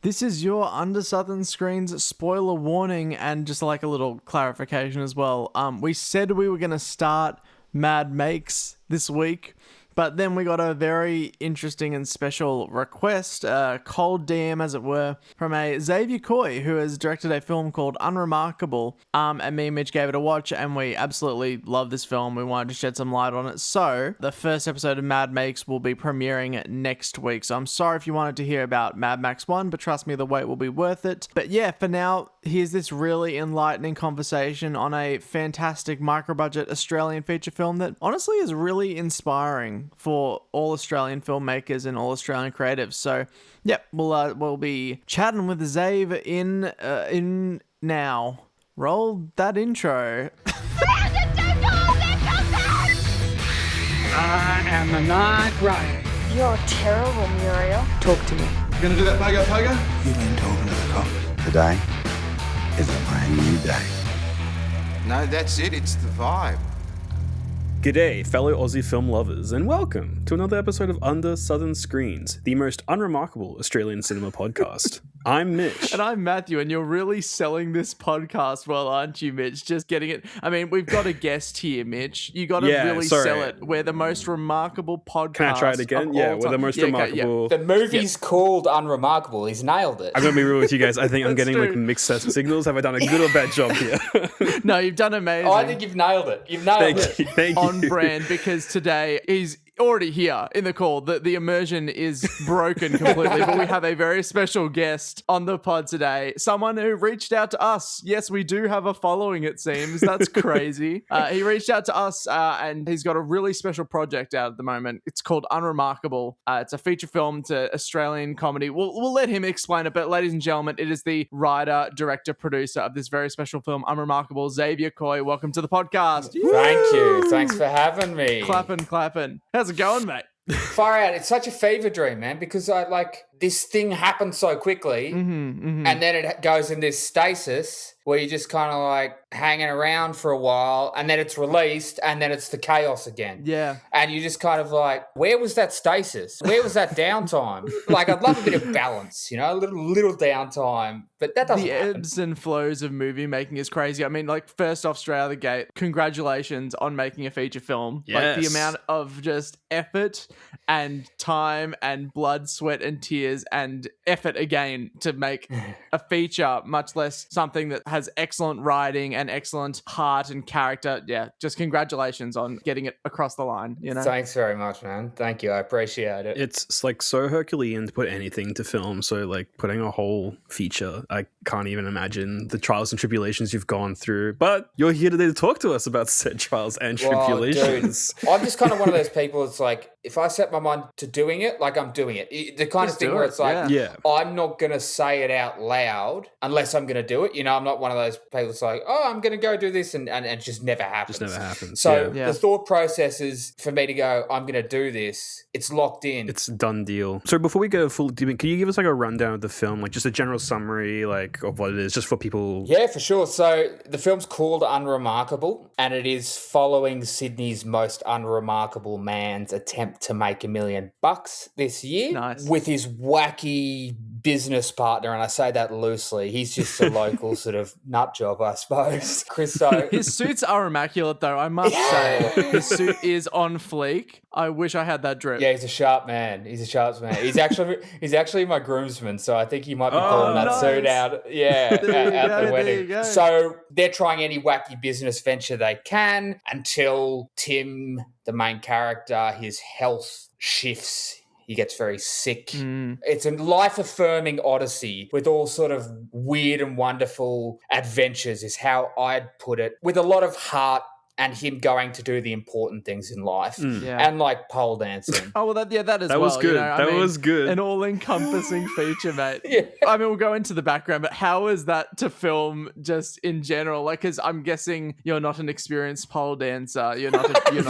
This is your Under Southern Screens spoiler warning, and just like a little clarification as well. We said we were going to start Mad Makes this week, but then we got a very interesting and special request, cold DM as it were, from a Xavier Coy, who has directed a film called Unremarkable, and me and Mitch gave it a watch, and we absolutely love this film. We wanted to shed some light on it, so the first episode of Mad Makes will be premiering next week. So I'm sorry if you wanted to hear about Mad Max 1, but trust me, the wait will be worth it. But yeah, for now, here's this really enlightening conversation on a fantastic micro-budget Australian feature film that honestly is really inspiring for all Australian filmmakers and all Australian creatives. So, yep, we'll be chatting with Xav in now. Roll that intro. I am the Night Rider. You're terrible, Muriel. Talk to me. You gonna do that pogo? You've been talking to the cop. Today is a brand new day. No, that's it. It's the vibe. G'day, fellow Aussie film lovers, and welcome to another episode of Under Southern Screens, the most unremarkable Australian cinema podcast. I'm Mitch. And I'm Matthew, and you're really selling this podcast well, aren't you, Mitch? Just getting it. I mean, we've got a guest here, Mitch. You got to really sell it. We're the most remarkable podcast. Can I try it again? Yeah, we're the most remarkable. The movie's called Unremarkable. He's nailed it. I'm going to be real with you guys. I think I'm getting like mixed sets of signals. Have I done a good or bad job here? No, you've done amazing. Oh, I think you've nailed it. Thank you. On brand, because today he's already here in the call. The immersion is broken completely, but we have a very special guest on the pod today. Someone who reached out to us. Yes, we do have a following, it seems. That's crazy. He reached out to us and he's got a really special project out at the moment. It's called Unremarkable. It's a feature film. It's an Australian comedy. We'll let him explain it, but ladies and gentlemen, it is the writer, director, producer of this very special film, Unremarkable, Xavier Coy. Welcome to the podcast. Thank you. Thanks for having me. Clapping. How's it going, mate? Far out. It's such a fever dream, man, because this thing happens so quickly and then it goes in this stasis where you're just kind of like hanging around for a while and then it's released and then it's the chaos again. Yeah. And you're just kind of like, where was that stasis? Where was that downtime? Like, I'd love a bit of balance, a little downtime, but that doesn't happen. The ebbs and flows of movie making is crazy. I mean, like, first off, straight out of the gate, congratulations on making a feature film. Yes. Like, the amount of just effort and time and blood, sweat and tears and effort again to make a feature, much less something that has excellent writing and excellent heart and character. Yeah, just congratulations on getting it across the line, Thanks very much, man. Thank you. I appreciate it. It's like so Herculean to put anything to film. So like putting a whole feature, I can't even imagine the trials and tribulations you've gone through. But you're here today to talk to us about said trials and tribulations. Dude, I'm just kind of one of those people. It's like, if I set my mind to doing it, like I'm doing it. The kind of thing where it's like, I'm not going to say it out loud unless I'm going to do it. I'm not one of those people that's like, oh, I'm going to go do this and it just never happens. So the thought process is for me to go, I'm going to do this. It's locked in. It's a done deal. So before we go full deep, can you give us like a rundown of the film, like just a general summary like of what it is, just for people? Yeah, for sure. So the film's called Unremarkable and it is following Sydney's most unremarkable man's attempt to make $1 million this year with his wacky business partner, and I say that loosely. He's just a local sort of nut job, I suppose. Christo. His suits are immaculate, though, I must say. His suit is on fleek. I wish I had that drip. Yeah, he's a sharp man. He's actually my groomsman, so I think he might be pulling that suit out. Yeah, at the wedding. So they're trying any wacky business venture they can until Tim, the main character, his health shifts. He gets very sick. It's a life-affirming odyssey with all sort of weird and wonderful adventures is how I'd put it, with a lot of heart and him going to do the important things in life and like pole dancing. Oh, well, that as well. Was good. That was good. An all-encompassing feature, mate. Yeah. I mean, we'll go into the background, but how is that to film just in general? Like, because I'm guessing you're not an experienced pole dancer. You're not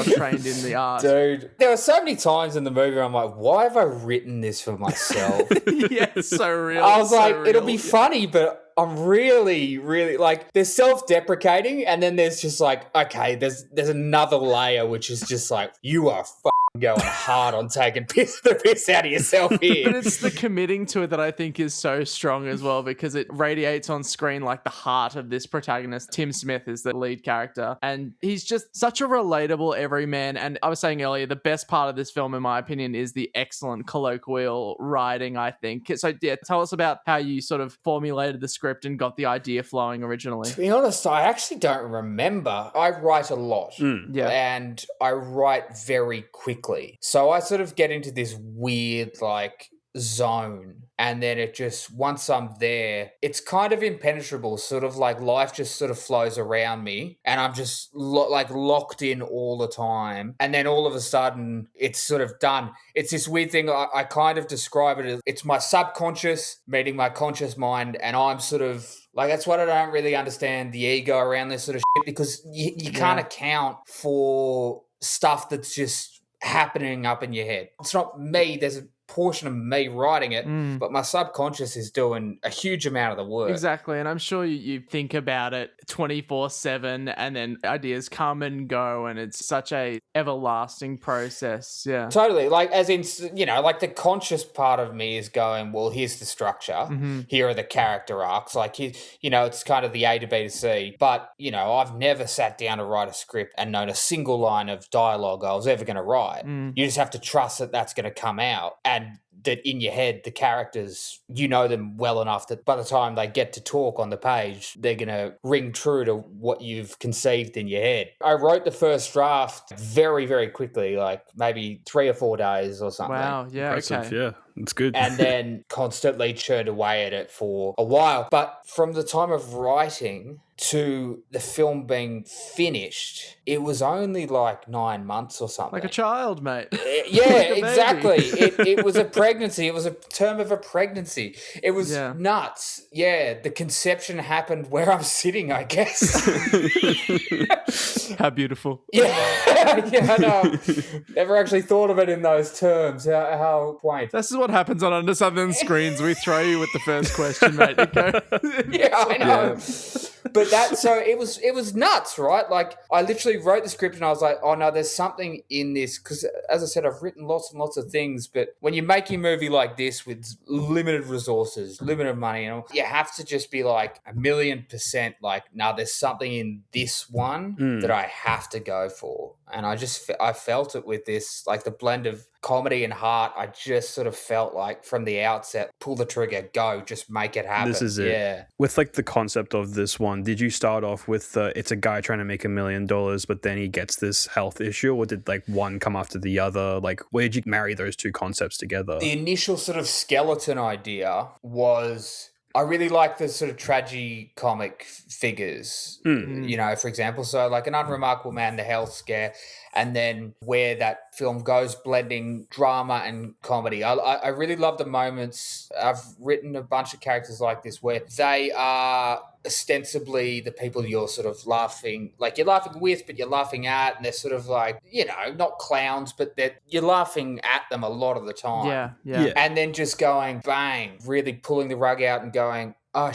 trained in the art. Dude, there were so many times in the movie where I'm like, why have I written this for myself? Yeah, it's so real. I was like, it'll be funny, but I'm really, really like, they're self-deprecating, and then there's just like, okay, there's another layer which is just like, you are going hard on taking the piss out of yourself here. But it's the committing to it that I think is so strong as well, because it radiates on screen like the heart of this protagonist. Tim Smith is the lead character, and he's just such a relatable everyman. And I was saying earlier, the best part of this film, in my opinion, is the excellent colloquial writing, I think. So yeah, tell us about how you sort of formulated the script and got the idea flowing originally. To be honest, I actually don't remember. I write a lot, and I write very quickly. So I sort of get into this weird like zone, and then it just, once I'm there, it's kind of impenetrable, sort of like life just sort of flows around me, and I'm just like locked in all the time, and then all of a sudden it's sort of done. It's this weird thing. I kind of describe it as, it's my subconscious meeting my conscious mind, and I'm sort of like, that's what I don't really understand, the ego around this sort of shit, because you can't account for stuff that's just happening up in your head. It's not me. There's a portion of me writing it, but my subconscious is doing a huge amount of the work. Exactly. And I'm sure you think about it 24/7, and then ideas come and go, and it's such a everlasting process. Yeah. Totally. Like, as in, you know, like the conscious part of me is going, well, here's the structure. Here are the character arcs. Like, you know, it's kind of the A to B to C. But, you know, I've never sat down to write a script and known a single line of dialogue I was ever going to write. You just have to trust that that's going to come out. And that in your head, the characters, you know them well enough that by the time they get to talk on the page, they're going to ring true to what you've conceived in your head. I wrote the first draft very, very quickly, like maybe 3 or 4 days or something. Wow, yeah, Impressive, okay. yeah. It's good. And then constantly churned away at it for a while. But from the time of writing to the film being finished, it was only like 9 months or something. Like a child, mate. Yeah, Like a exactly. It was a pregnancy. It was a term of a pregnancy. It was nuts. Yeah, the conception happened where I'm sitting, I guess. How beautiful. Yeah, I know. Never actually thought of it in those terms. How quaint. This is what happens on Under Southern Screens. We throw you with the first question, mate. Yeah, I know. But so it was nuts, right? Like, I literally wrote the script and I was like, oh no, there's something in this, because as I said, I've written lots and lots of things, but when you're making a movie like this with limited resources, limited money, you know, you have to just be like 1,000,000% like, no, there's something in this one that I have to go for. And I felt it with this, like the blend of comedy and heart. I just sort of felt like from the outset, pull the trigger, go, just make it happen. This is it. Yeah. With like the concept of this one, did you start off with it's a guy trying to make $1 million, but then he gets this health issue, or did like one come after the other? Like, where did you marry those two concepts together? The initial sort of skeleton idea was, I really like the sort of tragi-comic figures, you know, for example. So like an Unremarkable Man, the health scare, and then where that film goes, blending drama and comedy. I really love the moments. I've written a bunch of characters like this where they are ostensibly the people you're sort of laughing, like you're laughing with, but you're laughing at, and they're sort of like, you know, not clowns, but you're laughing at them a lot of the time. Yeah. And then just going, bang, really pulling the rug out and going, oh,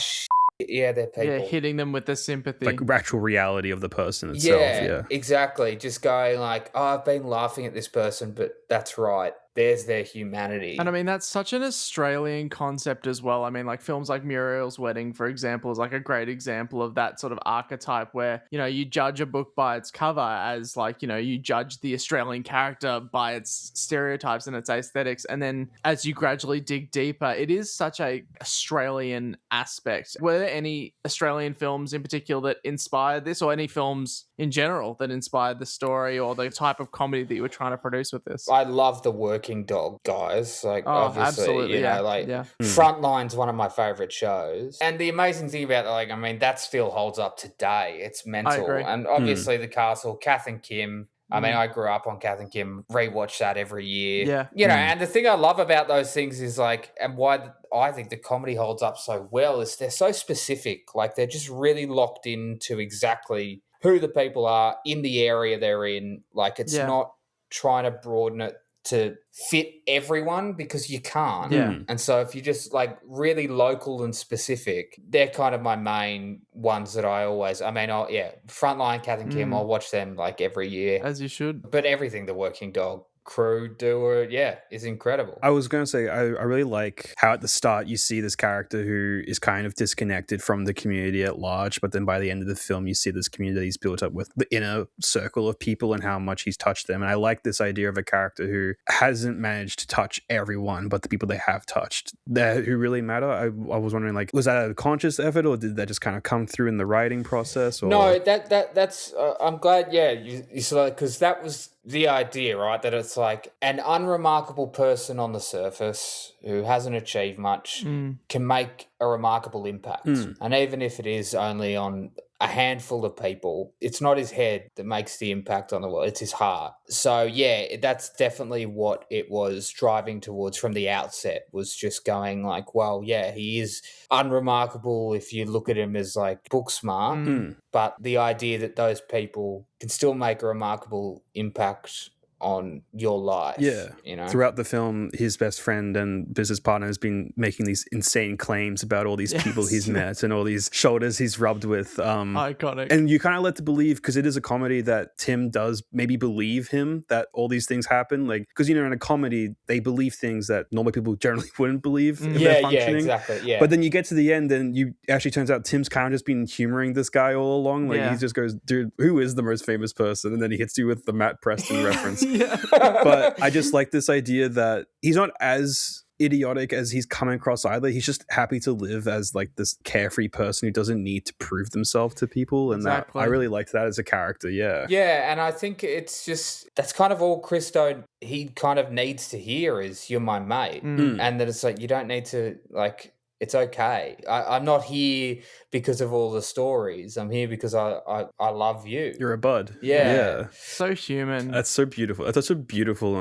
yeah, they're people. Yeah, hitting them with the sympathy. Like actual reality of the person itself. Yeah, exactly. Just going like, oh, I've been laughing at this person, but that's right. There's their humanity. And I mean, that's such an Australian concept as well. I mean, like films like Muriel's Wedding, for example, is like a great example of that sort of archetype where, you know, you judge a book by its cover as like, you know, you judge the Australian character by its stereotypes and its aesthetics. And then as you gradually dig deeper, it is such a Australian aspect. Were there any Australian films in particular that inspired this, or any films in general that inspired the story or the type of comedy that you were trying to produce with this? I love the Working Dog guys. Like, obviously, absolutely, you know, like Frontline's one of my favorite shows. And the amazing thing about, like, I mean, that still holds up today. It's mental. I agree. And obviously The Castle, Kath and Kim. I mean, I grew up on Kath and Kim, rewatch that every year. Yeah. You know, and the thing I love about those things is like, and why I think the comedy holds up so well is they're so specific. Like, they're just really locked into exactly who the people are in the area they're in. Like, it's not trying to broaden it to fit everyone because you can't. Yeah. And so if you just like really local and specific, they're kind of my main ones that Frontline, Kath and Kim, I'll watch them like every year. As you should. But everything the Working Dog crew do is incredible. I was going to say, I really like how at the start you see this character who is kind of disconnected from the community at large, but then by the end of the film you see this community he's built up with the inner circle of people and how much he's touched them. And I like this idea of a character who hasn't managed to touch everyone, but the people they have touched who really matter. I was wondering, like, was that a conscious effort or did that just kind of come through in the writing process? Or? No, that's I'm glad, you saw that, because that was the idea, right? That it's like an unremarkable person on the surface who hasn't achieved much can make a remarkable impact. And even if it is only on a handful of people, it's not his head that makes the impact on the world, it's his heart. So yeah, that's definitely what it was driving towards from the outset, was just going like, well, yeah, he is unremarkable if you look at him as like book smart, but the idea that those people can still make a remarkable impact on your life. Yeah. You know? Throughout the film, his best friend and business partner has been making these insane claims about all these people he's met and all these shoulders he's rubbed with. Iconic. And you kind of let to believe, because it is a comedy, that Tim does maybe believe him that all these things happen. Like, because, in a comedy, they believe things that normal people generally wouldn't believe if they're functioning. Yeah, exactly. Yeah. But then you get to the end and you actually turns out Tim's kind of just been humoring this guy all along. Like, he just goes, dude, who is the most famous person? And then he hits you with the Matt Preston reference. But I just like this idea that he's not as idiotic as he's coming across either. He's just happy to live as like this carefree person who doesn't need to prove themselves to people. And that I really liked that as a character. Yeah, and I think it's just, that's kind of all Christo he kind of needs to hear is, you're my mate. And that it's like, you don't need to, like, it's okay. I'm not here because of all the stories. I'm here because I love you. You're a bud. Yeah. So human. That's so beautiful. That's such a beautiful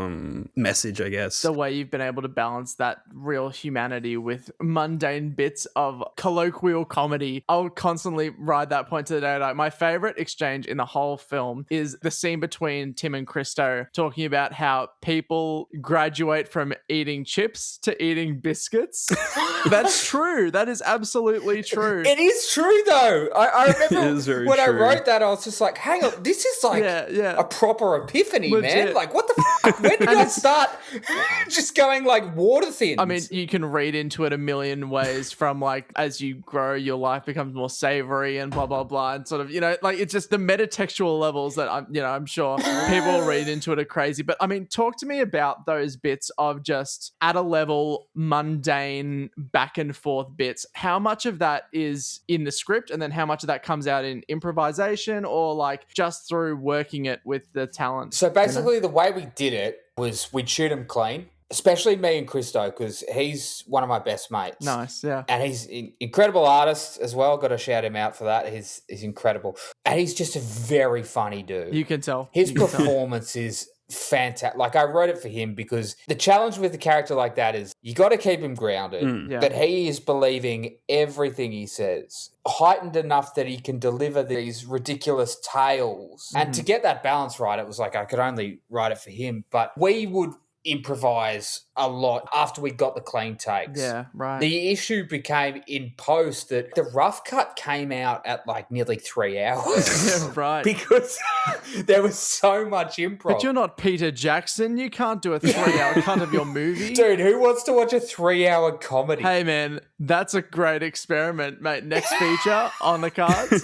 message, I guess. The way you've been able to balance that real humanity with mundane bits of colloquial comedy. I'll constantly ride that point to the day. Like, my favorite exchange in the whole film is the scene between Tim and Christo talking about how people graduate from eating chips to eating biscuits. That's true. That is absolutely true. It is true, though. I remember when I true. wrote that, I was just like, hang on, this is like a proper epiphany, Legit. man. Like, what the fuck? When did I start just going like water thin? I mean, you can read into it a million ways, from like, as you grow, your life becomes more savory and blah, blah, blah. And sort of, like, it's just the metatextual levels that I'm sure people read into it are crazy. But I mean, talk to me about those bits of just at a level mundane back and forth bits. How much of that is in the script, and then how much of that comes out in improvisation, or like just through working it with the talent? So basically, the way we did it was we'd shoot him clean, especially me and Christo, because he's one of my best mates. Nice, yeah. And he's an incredible artist as well. Got to shout him out for that. He's incredible. And he's just a very funny dude. You can tell. His performance is fantastic. Like, I wrote it for him because the challenge with a character like that is you got to keep him grounded, that he is believing everything he says, heightened enough that he can deliver these ridiculous tales. And to get that balance right, it was like I could only write it for him, but we would improvise a lot after we got the clean takes. Yeah, right. The issue became in post that the rough cut came out at like nearly 3 hours. Yeah, right. Because there was so much improv. But you're not Peter Jackson. You can't do a 3-hour cut of your movie. Dude, who wants to watch a 3-hour comedy? Hey, man, that's a great experiment, mate. Next feature on the cards.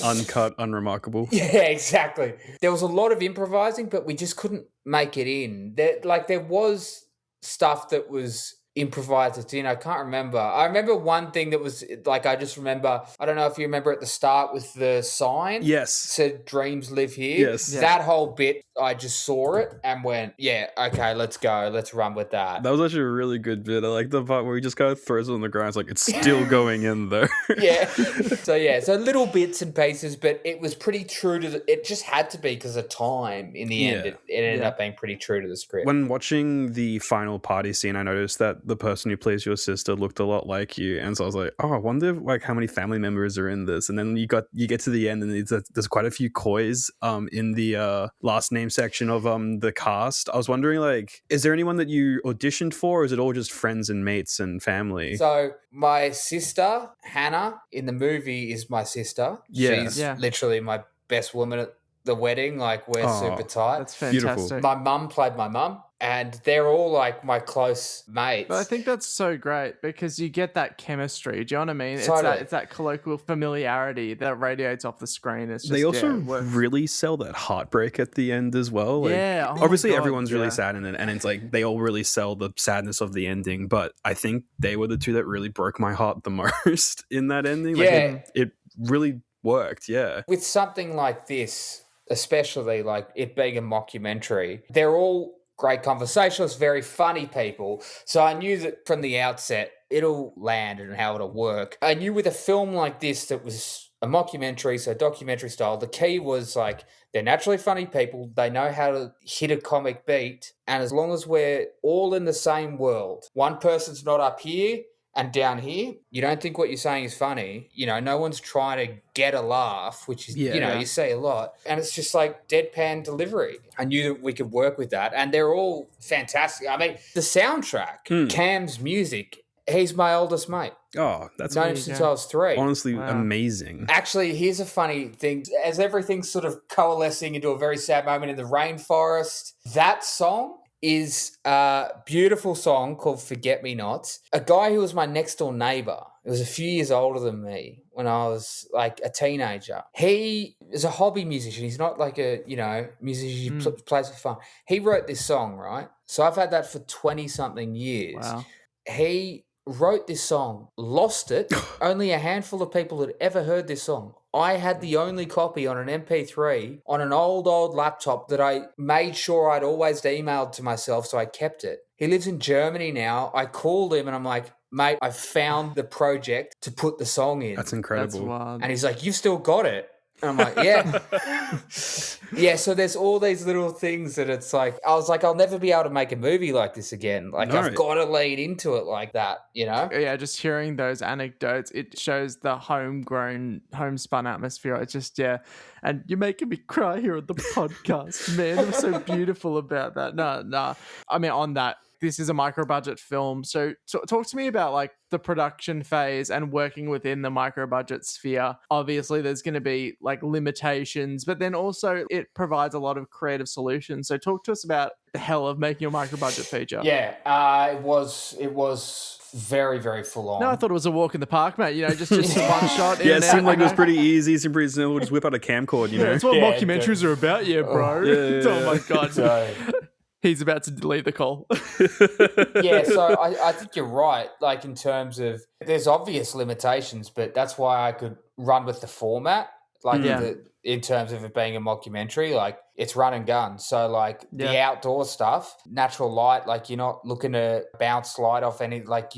Uncut, unremarkable. Yeah, exactly. There was a lot of improvising, but we just couldn't make it in. There was stuff that was improvised at the end. I can't remember. I remember one thing that was like, I just remember, I don't know if you remember at the start with the sign. Yes. Said dreams live here. Yes. That whole bit, I just saw it and went, yeah, okay, let's go. Let's run with that. That was actually a really good bit. I like the part where he just kind of throws it on the ground. It's like, it's still going in there. Yeah. So little bits and pieces, but it was pretty true to it just had to be because of time in the end. It ended up being pretty true to the script. When watching the final party scene, I noticed that that the person who plays your sister looked a lot like you, and so I was like, oh, I wonder like how many family members are in this. And then you get to the end, and there's quite a few Coys in the last name section of the cast. I was wondering, like, is there anyone that you auditioned for, or is it all just friends and mates and family? So my sister Hannah in the movie is my sister. Yeah. She's literally my best woman at the wedding. Like, we're super tight. That's fantastic. Beautiful. My mum played my mum, and they're all like my close mates. But I think that's so great because you get that chemistry. Do you know what I mean? Totally. It's that colloquial familiarity that radiates off the screen. It's just, They also it works. really sell that heartbreak at the end as well. Like, Yeah, oh my obviously God, everyone's really yeah. sad in it, and it's like they all really sell the sadness of the ending. But I think they were the two that really broke my heart the most in that ending. Like, Yeah. it really worked. Yeah. With something like this, especially like it being a mockumentary, they're all great conversationalists, very funny people. So I knew that from the outset it'll land and how it'll work. I knew with a film like this that was a mockumentary, so documentary style, the key was like they're naturally funny people. They know how to hit a comic beat. And as long as we're all in the same world, one person's not up here and down here, you don't think what you're saying is funny. You know, no one's trying to get a laugh, which is, you know, you see a lot. And it's just like deadpan delivery. I knew that we could work with that. And they're all fantastic. I mean, the soundtrack, Cam's music, he's my oldest mate. Oh, that's known him since I was 3. honestly amazing. Actually, here's a funny thing. As everything's sort of coalescing into a very sad moment in the rainforest, that song is a beautiful song called Forget Me Nots. A guy who was my next door neighbor, he was a few years older than me when I was like a teenager. He is a hobby musician. He's not like a, you know, musician who plays for fun. He wrote this song, right? So I've had that for 20 something years. Wow. He wrote this song, lost it. Only a handful of people had ever heard this song. I had the only copy on an MP3 on an old laptop that I made sure I'd always emailed to myself, so I kept it. He lives in Germany now. I called him and I'm like, mate, I found the project to put the song in. That's incredible. That's wild. And he's like, you've still got it? And I'm like, yeah. Yeah, so there's all these little things that it's like, I was like, I'll never be able to make a movie like this again. Like, I've got to lead into it like that, you know? Yeah, just hearing those anecdotes, it shows the homegrown, homespun atmosphere. It's just, yeah. And you're making me cry here on the podcast, man. It was so beautiful about that. No. I mean, on that, this is a micro budget film. So talk to me about like the production phase and working within the micro budget sphere. Obviously, there's going to be like limitations, but then also it provides a lot of creative solutions. So talk to us about the hell of making a micro budget feature. Yeah, it was very, very full on. No, I thought it was a walk in the park, mate. You know, just one shot. Yeah, it seemed like it was pretty easy, seemed pretty simple. Just whip out a camcord, you know? That's what mockumentaries are about, bro. Oh my God. So, he's about to delete the call. yeah, so I think you're right. Like in terms of, there's obvious limitations, but that's why I could run with the format. Like in terms of it being a mockumentary, like it's run and gun. So like the outdoor stuff, natural light, like you're not looking to bounce light off any, like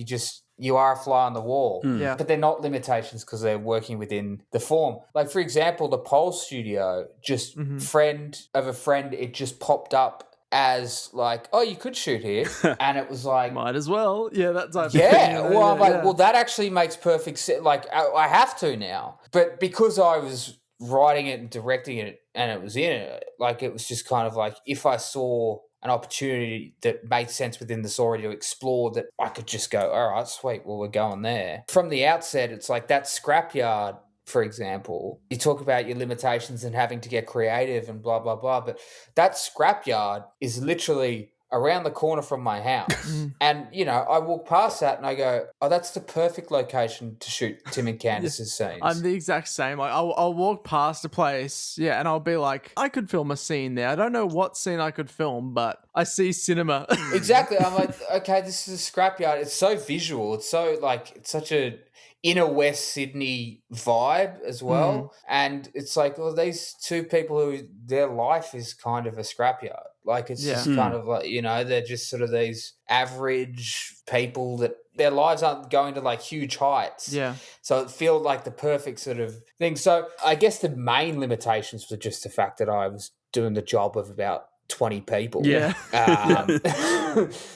you are a fly on the wall. Yeah. But they're not limitations because they're working within the form. Like, for example, the Pole Studio, just friend of a friend, it just popped up as like, oh, you could shoot here. And it was like, might as well. Yeah, that's like, well, I'm like, well, that actually makes perfect sense. Like, I have to now. But because I was writing it and directing it and it was in it, like, it was just kind of like, if I saw an opportunity that made sense within the story to explore, that I could just go, all right, sweet, well, we're going there. From the outset, it's like that scrapyard, for example, you talk about your limitations and having to get creative and blah, blah, blah. But that scrapyard is literally around the corner from my house. And, you know, I walk past that and I go, oh, that's the perfect location to shoot Tim and Candace's scenes. I'm the exact same. Like, I'll walk past a place, and I'll be like, I could film a scene there. I don't know what scene I could film, but I see cinema. Exactly. I'm like, okay, this is a scrapyard. It's so visual. It's so, like, it's such a inner West Sydney vibe as well. And it's like, well, these two people who their life is kind of a scrapyard. Like, it's just kind of like, you know, they're just sort of these average people that their lives aren't going to like huge heights. Yeah. So it feels like the perfect sort of thing. So I guess the main limitations were just the fact that I was doing the job of about 20 people. Yeah.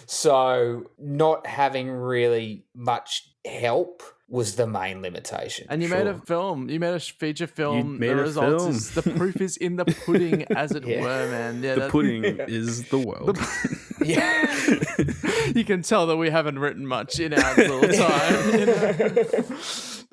So not having really much help was the main limitation. And you made a film. You made a feature film. made the a result film. is the proof is in the pudding, as it were, man. Yeah, The pudding is the world. Yeah. You can tell that we haven't written much in our little time. You know?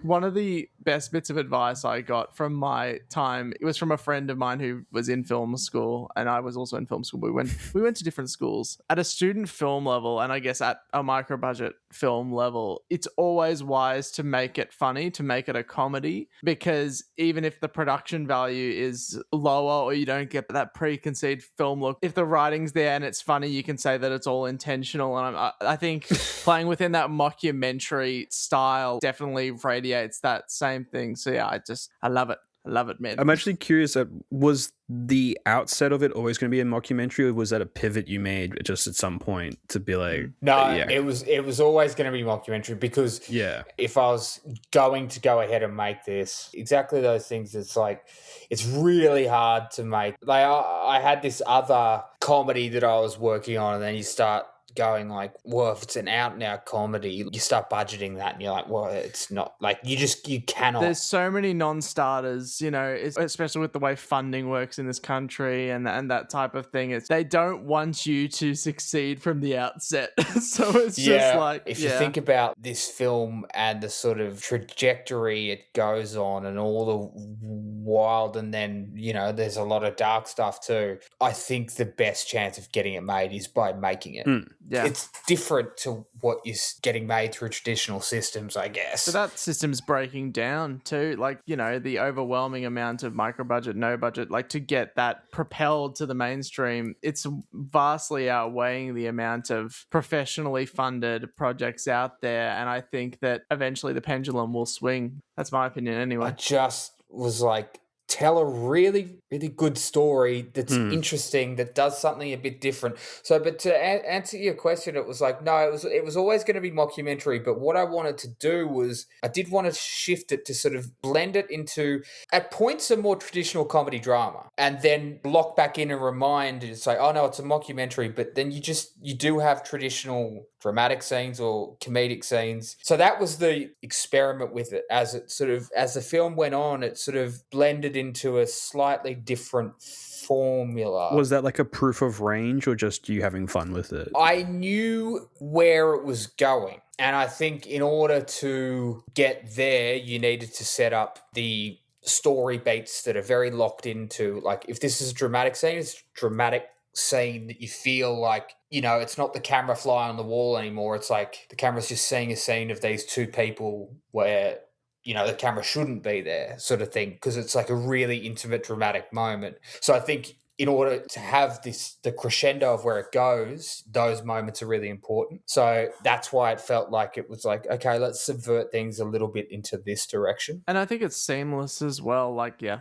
One of the best bits of advice I got from my time, it was from a friend of mine who was in film school, and I was also in film school. We went to different schools. At a student film level, and I guess at a micro budget film level, it's always wise to make it funny, to make it a comedy, because even if the production value is lower or you don't get that preconceived film look, if the writing's there and it's funny, you can say that it's all intentional. And I think playing within that mockumentary style definitely radiates that same thing. So yeah, I love it. I love it, man. I'm actually curious, was the outset of it always going to be a mockumentary, or was that a pivot you made just at some point to be like... No, it was always going to be mockumentary, because if I was going to go ahead and make this, exactly those things, it's like, it's really hard to make. Like I had this other comedy that I was working on, and then you start going like, well, if it's an out and out comedy, you start budgeting that and you're like, well, it's not, like, you cannot. There's so many non-starters, you know, especially with the way funding works in this country and that type of thing. They don't want you to succeed from the outset. So it's just like, if you think about this film and the sort of trajectory it goes on and all the wild, and then, you know, there's a lot of dark stuff too. I think the best chance of getting it made is by making it. Yeah. It's different to what is getting made through traditional systems, I guess. So that system's breaking down too. Like, you know, the overwhelming amount of micro budget, no budget, like to get that propelled to the mainstream, it's vastly outweighing the amount of professionally funded projects out there. And I think that eventually the pendulum will swing. That's my opinion anyway. I just was like, tell a really, really good story that's interesting, that does something a bit different. So, but to answer your question, it was like, no, it was always going to be mockumentary, but what I wanted to do was, I did want to shift it to sort of blend it into, at points, a more traditional comedy drama, and then lock back in and remind, it's like, oh no, it's a mockumentary, but then you do have traditional dramatic scenes or comedic scenes. So that was the experiment with it. As the film went on, it sort of blended into a slightly different formula. Was that like a proof of range, or just you having fun with it? I knew where it was going, and I think in order to get there, you needed to set up the story beats that are very locked into, like, if this is a dramatic scene, it's a dramatic scene that you feel like, you know, it's not the camera fly on the wall anymore. It's like the camera's just seeing a scene of these two people where, you know, the camera shouldn't be there, sort of thing, because it's like a really intimate, dramatic moment. So I think in order to have the crescendo of where it goes, those moments are really important. So that's why it felt like it was like, okay, let's subvert things a little bit into this direction. And I think it's seamless as well. Like, yeah,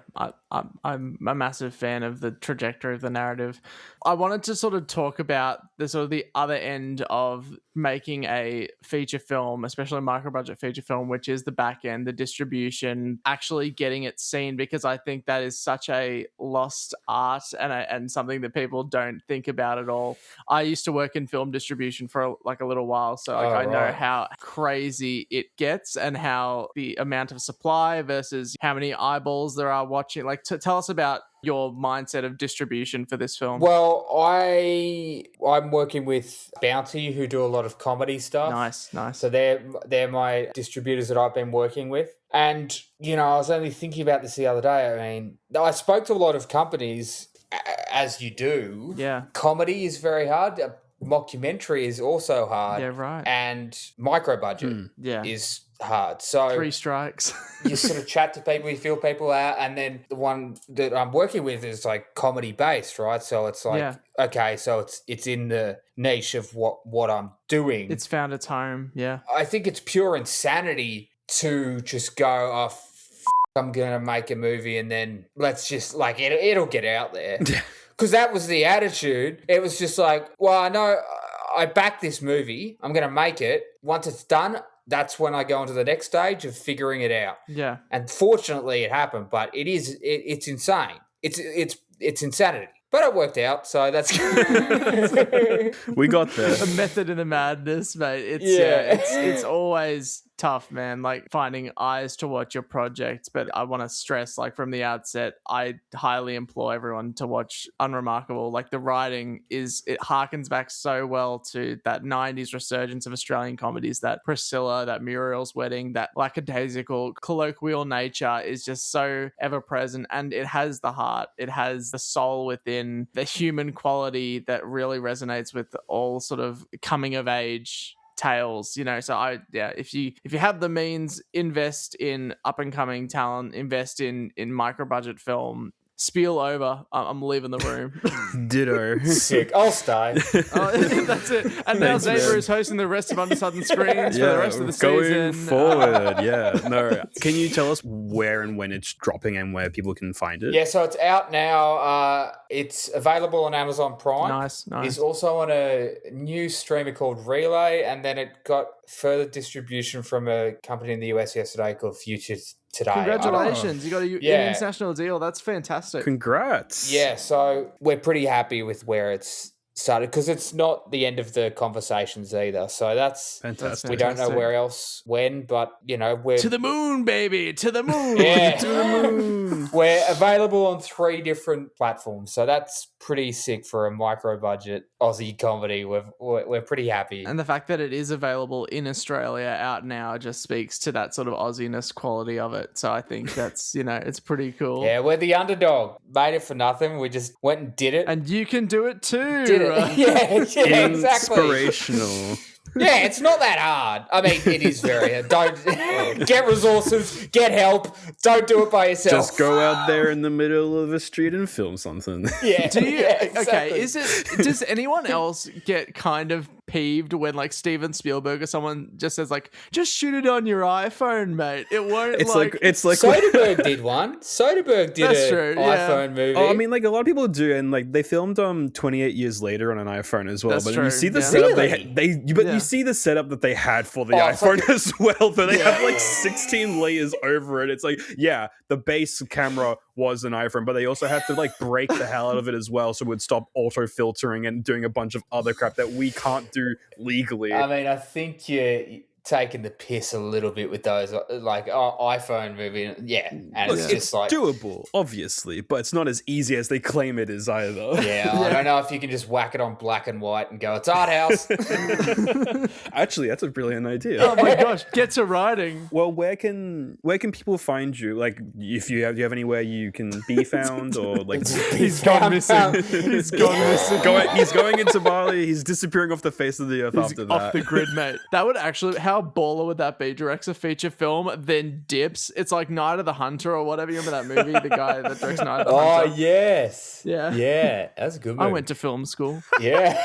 I'm a massive fan of the trajectory of the narrative. I wanted to sort of talk about the sort of the other end of making a feature film, especially a micro-budget feature film, which is the back end, the distribution, actually getting it seen, because I think that is such a lost art and something that people don't think about at all. I used to work in film distribution for like a little while, so I know how crazy it gets and how the amount of supply versus how many eyeballs there are watching. Like, tell us about your mindset of distribution for this film. Well, I'm working with Bounty, who do a lot of comedy stuff. Nice. So they're my distributors that I've been working with. And, you know, I was only thinking about this the other day. I mean, I spoke to a lot of companies, as you do. Yeah. Comedy is very hard. Mockumentary is also hard. Yeah, right. And micro budget is hard. So 3 strikes. you sort of chat to people, you feel people out, and then the one that I'm working with is like comedy based, right? So it's like, okay, so it's in the niche of what I'm doing. It's found its home. Yeah. I think it's pure insanity to just go, I'm gonna make a movie and then let's just, like, it'll get out there. Because that was the attitude. It was just like, well, I know I backed this movie. I'm going to make it. Once it's done, that's when I go into the next stage of figuring it out. Yeah. And fortunately it happened, but it's insane. It's insanity. but it worked out, so that's good. We got there. A method in the madness, mate. It's always tough, man, like finding eyes to watch your project. But I want to stress, like from the outset, I highly implore everyone to watch Unremarkable. Like the writing it harkens back so well to that 90s resurgence of Australian comedies. That Priscilla, that Muriel's Wedding, that lackadaisical colloquial nature is just so ever present, and it has the heart, it has the soul within, the human quality that really resonates with all sort of coming of age tales, you know. So if you have the means, invest in up and coming talent, invest in micro budget film. Spiel over. I'm leaving the room. Ditto. Sick. I'll stay. That's it. And now Xavier is hosting the rest of Under Southern Screens for the rest of the going season. forward. No. Can you tell us where and when it's dropping and where people can find it? Yeah, so it's out now. It's available on Amazon Prime. Nice. It's also on a new streamer called Relay, and then it got further distribution from a company in the US yesterday called Future Today. Congratulations. You got an international deal. That's fantastic. Congrats. Yeah, so we're pretty happy with where it's started because it's not the end of the conversations either. So that's fantastic. We don't know where else when, but you know, we're to the moon, baby, to the moon. Yeah. To the moon. We're available on 3 different platforms, so that's pretty sick for a micro budget Aussie comedy. We're pretty happy, and the fact that it is available in Australia out now just speaks to that sort of Aussiness quality of it. So I think that's it's pretty cool. Yeah, we're the underdog. Made it for nothing. We just went and did it, and you can do it too. Did it? Yeah, exactly. Inspirational. Yeah, it's not that hard. I mean, it is very hard. Don't get resources, get help. Don't do it by yourself. Just go out there in the middle of a street and film something. Yeah. Do you? Yeah, exactly. Okay. Does anyone else get kind of peeved when like Steven Spielberg or someone just says like, just shoot it on your iPhone, mate? It won't. It's like Soderbergh did one. Soderbergh did an iPhone movie. Oh, I mean, like a lot of people do, and like they filmed 28 years later on an iPhone as well. That's but true. You see the Yeah. setup Really? you see the setup that they had for the iPhone as well. But they have like 16 layers over it. It's like, yeah, the base camera was an iPhone, but they also had to like break the hell out of it as well, so it would stop auto filtering and doing a bunch of other crap that we can't do legally. I mean, I think you're taking the piss a little bit with those like iPhone movie. Yeah, and Look, it's just like doable, obviously, but it's not as easy as they claim it is either. Yeah, I don't know if you can just whack it on black and white and go, it's art house. Actually, that's a brilliant idea. Oh my gosh, get to writing. Well, where can people find you? Like, if do you have anywhere you can be found, or like He's gone missing. He's gone missing. He's going into Bali. He's disappearing off the face of the earth after that. Off the grid, mate. That would actually, how baller would that be? Directs a feature film, then dips. It's like Night of the Hunter or whatever. You remember that movie? The guy that directs Night of the Hunter. Oh, yes. Yeah. That's a good movie. I went to film school. Yeah.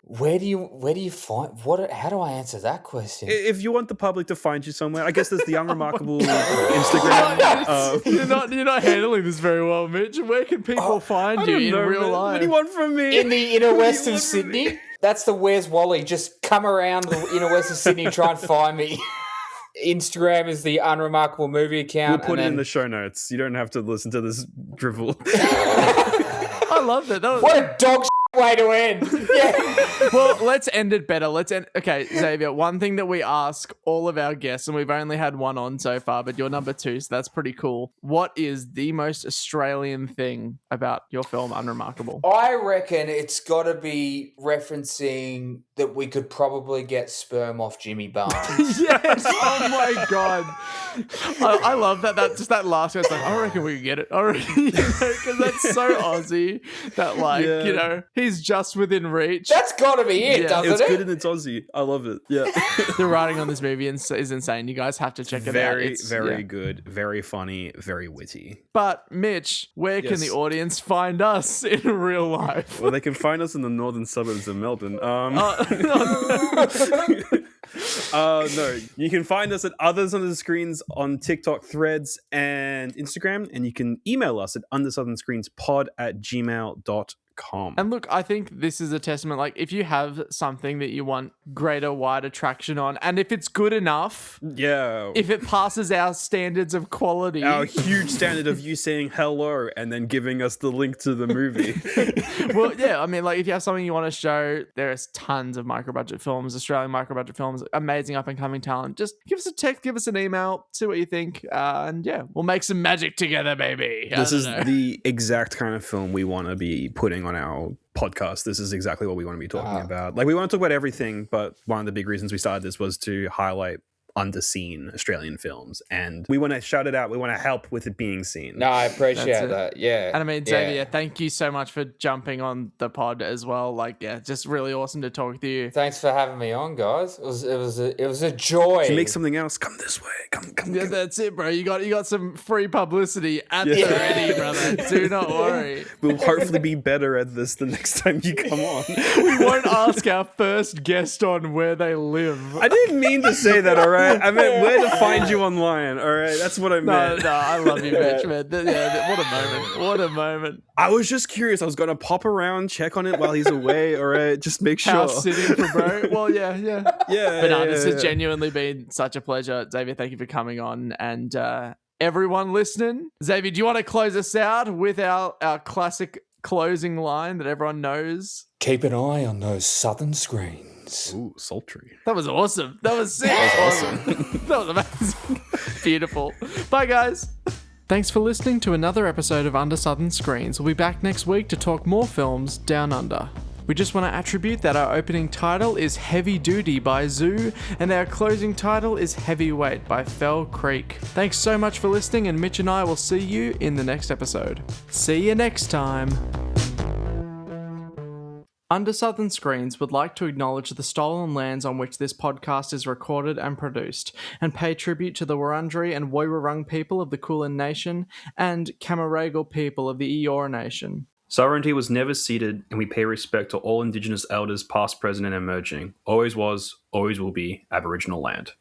Where do you find how do I answer that question? If you want the public to find you somewhere, I guess there's the Unremarkable Instagram. You're not handling this very well, Mitch. Where can people find you in real life? What do you want from me? In the inner west of Sydney? That's the Where's Wally. Just come around the inner west of Sydney and try and find me. Instagram is the Unremarkable movie account. We'll put it in the show notes. You don't have to listen to this drivel. I love that. What a dog way to end. Yeah. Well, let's end it better. Okay, Xavier, one thing that we ask all of our guests, and we've only had one on so far, but you're number 2, so that's pretty cool. What is the most Australian thing about your film Unremarkable? I reckon it's got to be referencing that we could probably get sperm off Jimmy Barnes. Yes! Oh my god! I love that. That just that last guy's like, I reckon we can get it. Because that's so Aussie. That he's just within reach. That's got to be it, doesn't it's it? good and it's Aussie. I love it. Yeah. The writing on this movie is insane. You guys have to check it out. It's very good, very funny, very witty. But Mitch, where can the audience find us in real life? Well, they can find us in the northern suburbs of Melbourne. No, you can find us at Others Under the Screens on TikTok, Threads, and Instagram, and you can email us at undersouthernscreenspod@gmail.com. letterboxd.com. And look, I think this is a testament. Like, if you have something that you want greater, wider traction on, and if it's good enough, if it passes our standards of quality, our huge standard of you saying hello and then giving us the link to the movie. Well, yeah, I mean, like, if you have something you want to show, there's tons of micro-budget films, Australian micro-budget films, amazing up-and-coming talent. Just give us a text, give us an email, see what you think, and yeah, we'll make some magic together, baby. This is the exact kind of film we want to be putting on our podcast. This is exactly what we want to be talking about. Like, we want to talk about everything, but one of the big reasons we started this was to highlight underseen Australian films, and we want to shout it out. We want to help with it being seen. No, I appreciate that. Yeah. And I mean, Xavier, thank you so much for jumping on the pod as well. Like, yeah, just really awesome to talk to you. Thanks for having me on, guys. It was a joy. To make something else, come this way. Come. Yeah, that's it, bro. You got some free publicity at the ready, brother. Do not worry. We'll hopefully be better at this the next time you come on. We won't ask our first guest on where they live. I didn't mean to say that, all right? I meant where to find you online, all right? That's what I meant. No, I love you, Mitch, man. Yeah, what a moment. What a moment. I was just curious. I was going to pop around, check on it while he's away, all right? Just make sure. House sitting for bro. Well, yeah. Yeah. But no, this has genuinely been such a pleasure. Xavier, thank you for coming on. And everyone listening, Xavier, do you want to close us out with our classic closing line that everyone knows? Keep an eye on those southern screens. Ooh, sultry. That was awesome. That was sick. That was awesome. That was amazing. Beautiful. Bye, guys. Thanks for listening to another episode of Under Southern Screens. We'll be back next week to talk more films down under. We just want to attribute that our opening title is Heavy Duty by Zoo, and our closing title is Heavyweight by Fell Creek. Thanks so much for listening, and Mitch and I will see you in the next episode. See you next time. Under Southern Screens would like to acknowledge the stolen lands on which this podcast is recorded and produced, and pay tribute to the Wurundjeri and Woiwurrung people of the Kulin Nation and Camaragal people of the Eora Nation. Sovereignty was never ceded, and we pay respect to all Indigenous elders past, present, and emerging. Always was, always will be Aboriginal land.